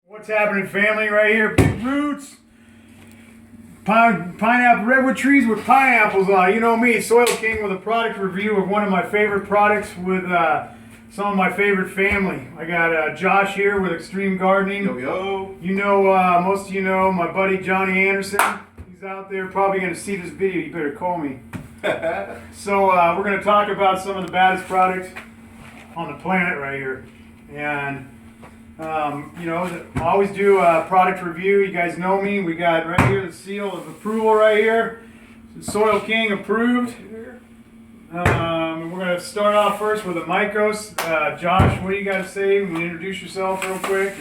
What's happening, family? Right here, big roots, pineapple, redwood trees with pineapples on. You know me, Soil King, with a product review of one of my favorite products with some of my favorite family. I got Josh here with Extreme Gardening. Yo, yo. You know, most of you know my buddy Johnny Anderson. He's out there probably going to see this video. You better call me. So we're going to talk about some of the baddest products on the planet right here. And you know, I always do a product review. You guys know me. We got right here the seal of approval right here. Soil King approved. We're going to start off first with the Micos. Josh, what do you got to say? Can you introduce yourself real quick?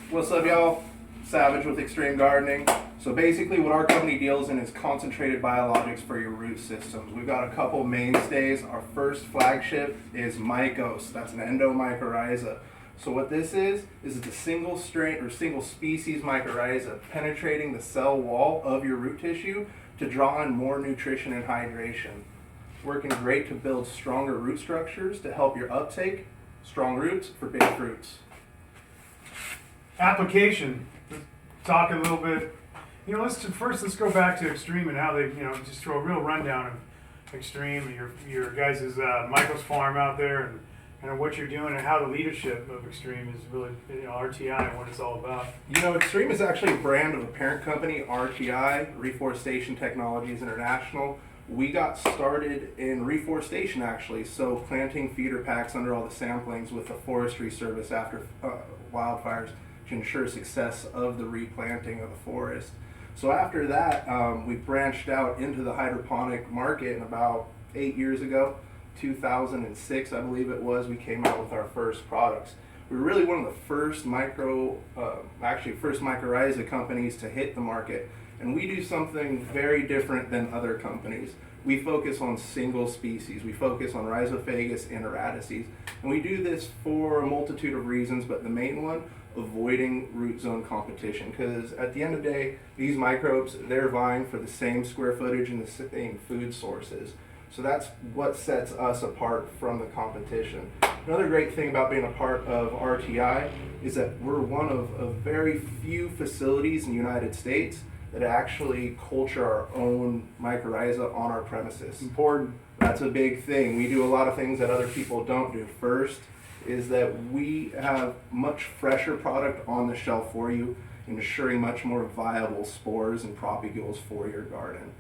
What's up, y'all? Savage with Extreme Gardening. So basically what our company deals in is concentrated biologics for your root systems. We've got a couple mainstays. Our first flagship is Micos. That's an endomycorrhiza. So what this is it's a single strain or single species mycorrhiza penetrating the cell wall of your root tissue to draw in more nutrition and hydration. Working great to build stronger root structures to help your uptake, strong roots for big fruits. Application. Let's talk a little bit. You know, let's go back to Extreme and how they, you know, just throw a real rundown of Extreme and your guys' Micos farm out there and what you're doing and how the leadership of Extreme is really, you know, R.T.I. and what it's all about. You know, Extreme is actually a brand of a parent company, R.T.I, Reforestation Technologies International. We got started in reforestation actually, so planting feeder packs under all the samplings with the Forestry Service after wildfires to ensure success of the replanting of the forest. So after that, we branched out into the hydroponic market, and about 8 years ago, 2006, I believe it was, we came out with our first products. We were really one of the first mycorrhiza companies to hit the market, and we do something very different than other companies. We focus on single species. We focus on Rhizophagus and Aratices, and we do this for a multitude of reasons, but the main one, avoiding root zone competition, because at the end of the day, these microbes, they're vying for the same square footage and the same food sources. So that's what sets us apart from the competition. Another great thing about being a part of R.T.I is that we're one of a very few facilities in the United States that actually culture our own mycorrhiza on our premises. Important. That's a big thing. We do a lot of things that other people don't do. First is that we have much fresher product on the shelf for you, ensuring much more viable spores and propagules for your garden.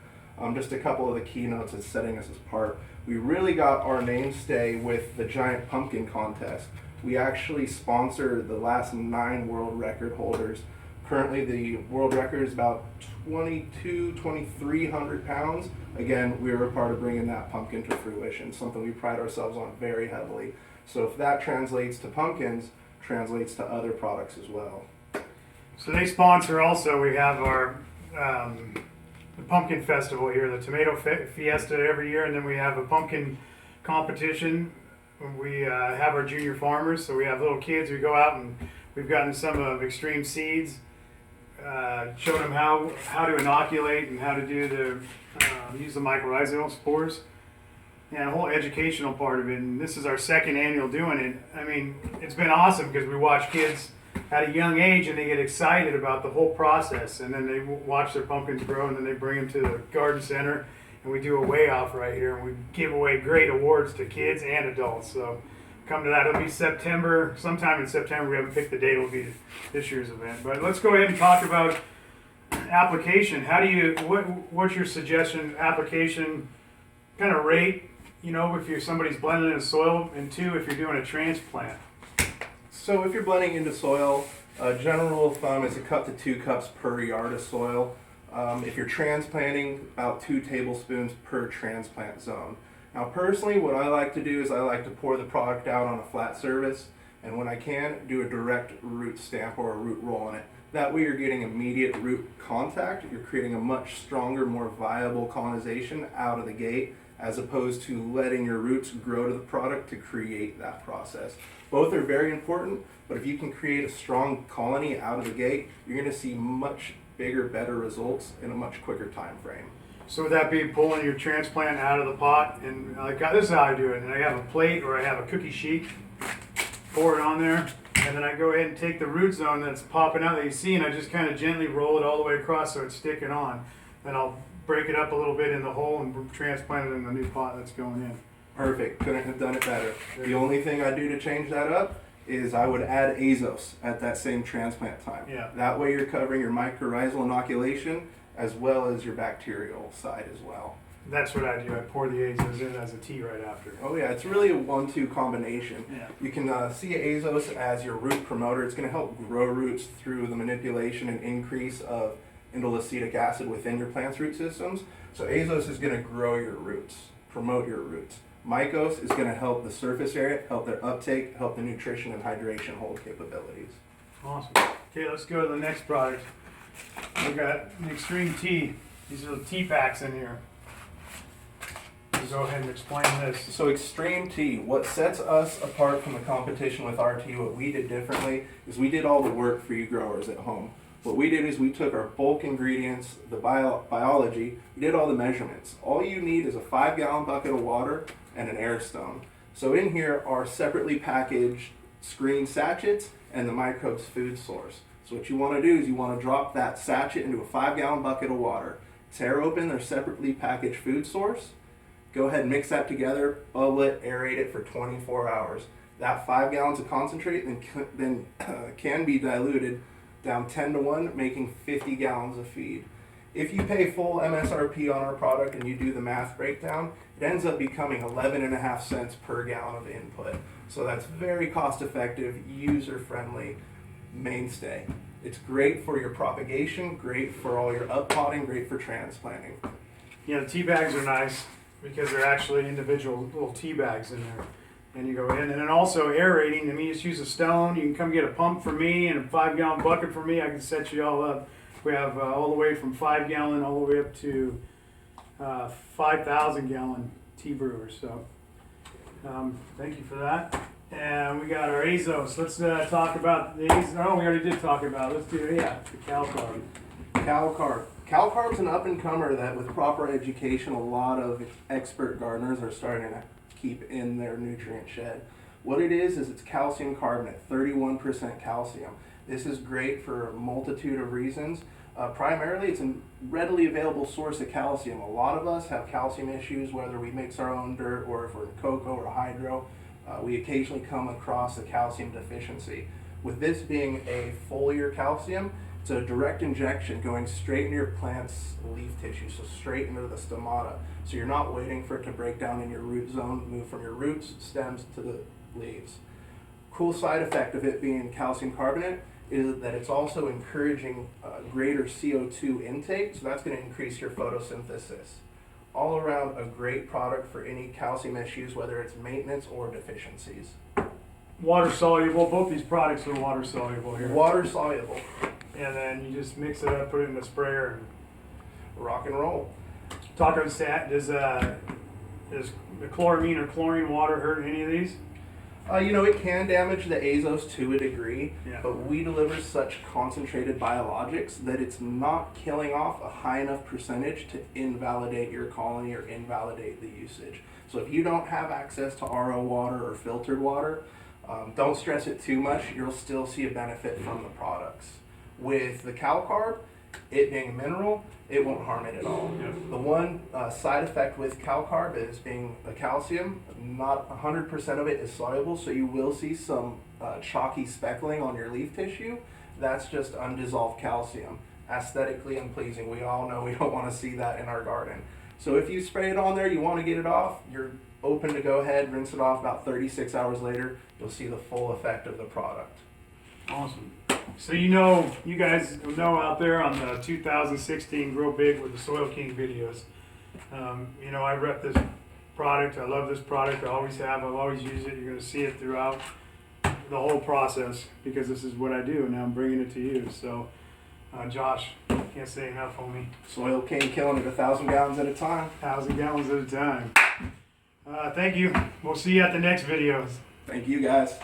Just a couple of the keynotes that's setting us apart. We really got our namestay with the Giant Pumpkin Contest. We actually sponsor the last 9 world record holders. Currently the world record is about 2,300 pounds. Again, we were a part of bringing that pumpkin to fruition, something we pride ourselves on very heavily. So if that translates to pumpkins, translates to other products as well. So they sponsor also, we have our the pumpkin festival here, the tomato fiesta every year, and then we have a pumpkin competition. We have our junior farmers, so we have little kids. We go out and we've gotten some of Extreme seeds, showed them how to inoculate and how to do the use the mycorrhizal spores, and a whole educational part of it. And this is our second annual doing it. I mean, it's been awesome because we watch kids at a young age and they get excited about the whole process, and then they watch their pumpkins grow, and then they bring them to the garden center, and we do a weigh-off right here, and we give away great awards to kids and adults. So come to that. It'll be September, sometime in September. We haven't picked the date. It'll be this year's event. But let's go ahead and talk about application. How do you, what's your suggestion, application kind of rate, you know, if somebody's blending in soil, and 2, if you're doing a transplant? So if you're blending into soil, general rule of thumb is a cup to 2 cups per yard of soil. If you're transplanting, about 2 tablespoons per transplant zone. Now personally, what I like to do is I like to pour the product out on a flat surface, and when I can, do a direct root stamp or a root roll on it. That way you're getting immediate root contact. You're creating a much stronger, more viable colonization out of the gate, as opposed to letting your roots grow to the product to create that process. Both are very important, but if you can create a strong colony out of the gate, you're going to see much bigger, better results in a much quicker time frame. So would that be pulling your transplant out of the pot, and like this is how I do it, and I have a plate or I have a cookie sheet, pour it on there, And then I go ahead and take the root zone that's popping out that you see, and I just kind of gently roll it all the way across so it's sticking on. Then I'll break it up a little bit in the hole and transplant it in the new pot that's going in. Perfect. Couldn't have done it better. The only thing I do to change that up is I would add azos at that same transplant time. Yeah. That way you're covering your mycorrhizal inoculation as well as your bacterial side as well. That's what I do. I pour the azos in as a tea right after. Oh yeah, it's really a 1-2 combination. Yeah. You can see azos as your root promoter. It's going to help grow roots through the manipulation and increase of indoleacetic acid within your plant's root systems. So azos is going to grow your roots, promote your roots. Micos is going to help the surface area, help their uptake, help the nutrition and hydration hold capabilities. Awesome. Okay, let's go to the next product. We got an Extreme Tea. These are the tea packs in here. We'll go ahead and explain this. So Extreme Tea, what sets us apart from the competition with R.T.I, what we did differently is we did all the work for you growers at home. What we did is we took our bulk ingredients, the biology, we did all the measurements. All you need is a 5-gallon bucket of water and an air stone. So in here are separately packaged screen sachets and the Micos food source. So what you want to do is you want to drop that sachet into a 5-gallon bucket of water. Tear open their separately packaged food source. Go ahead and mix that together, bubble it, aerate it for 24 hours. That 5 gallons of concentrate then can be diluted down 10 to 1, making 50 gallons of feed. If you pay full MSRP on our product and you do the math breakdown, it ends up becoming 11.5 cents per gallon of input. So that's very cost effective, user friendly mainstay. It's great for your propagation, great for all your uppotting, great for transplanting. Yeah, the tea bags are nice because they're actually individual little tea bags in there. And you go in, and then also aerating. I mean, you just use a stone. You can come get a pump for me and a 5-gallon bucket for me. I can set you all up. We have all the way from 5-gallon all the way up to 5,000-gallon tea brewers. So thank you for that. And we got our azos. Let's talk about the azos. Oh, we already did talk about it. Let's do the CalCarb. CalCarb. CalCarb's an up-and-comer that with proper education, a lot of expert gardeners are starting to keep in their nutrient shed. What it is it's calcium carbonate, 31% calcium. This is great for a multitude of reasons. Primarily, it's a readily available source of calcium. A lot of us have calcium issues, whether we mix our own dirt or if we're in cocoa or hydro. We occasionally come across a calcium deficiency. With this being a foliar calcium, it's a direct injection going straight into your plant's leaf tissue, so straight into the stomata. So you're not waiting for it to break down in your root zone, move from your roots, stems to the leaves. Cool side effect of it being calcium carbonate is that it's also encouraging greater CO2 intake, so that's going to increase your photosynthesis. All around a great product for any calcium issues, whether it's maintenance or deficiencies. Water soluble. Both these products are water soluble here. Water soluble. And then you just mix it up, put it in the sprayer, and rock and roll. Taco stat, does the chloramine or chlorine water hurt any of these? It can damage the azos to a degree, Yeah. but we deliver such concentrated biologics that it's not killing off a high enough percentage to invalidate your colony or invalidate the usage. So if you don't have access to RO water or filtered water, don't stress it too much. You'll still see a benefit from the products. With the CalCarb, it being a mineral, it won't harm it at all. Yep. The one side effect with CalCarb is being a calcium, not 100% of it is soluble, so you will see some chalky speckling on your leaf tissue. That's just undissolved calcium. Aesthetically unpleasing. We all know we don't want to see that in our garden. So if you spray it on there, you want to get it off, you're open to go ahead, rinse it off. About 36 hours later, you'll see the full effect of the product. Awesome. So you guys know out there on the 2016 Grow Big with the Soil King videos, I rep this product. I love this product. I always have. I've always used it. You're going to see it throughout the whole process because this is what I do, and now I'm bringing it to you. So, Josh, can't say enough, homie. Soil King killing it 1,000 gallons at a time. 1,000 gallons at a time. Thank you. We'll see you at the next videos. Thank you, guys.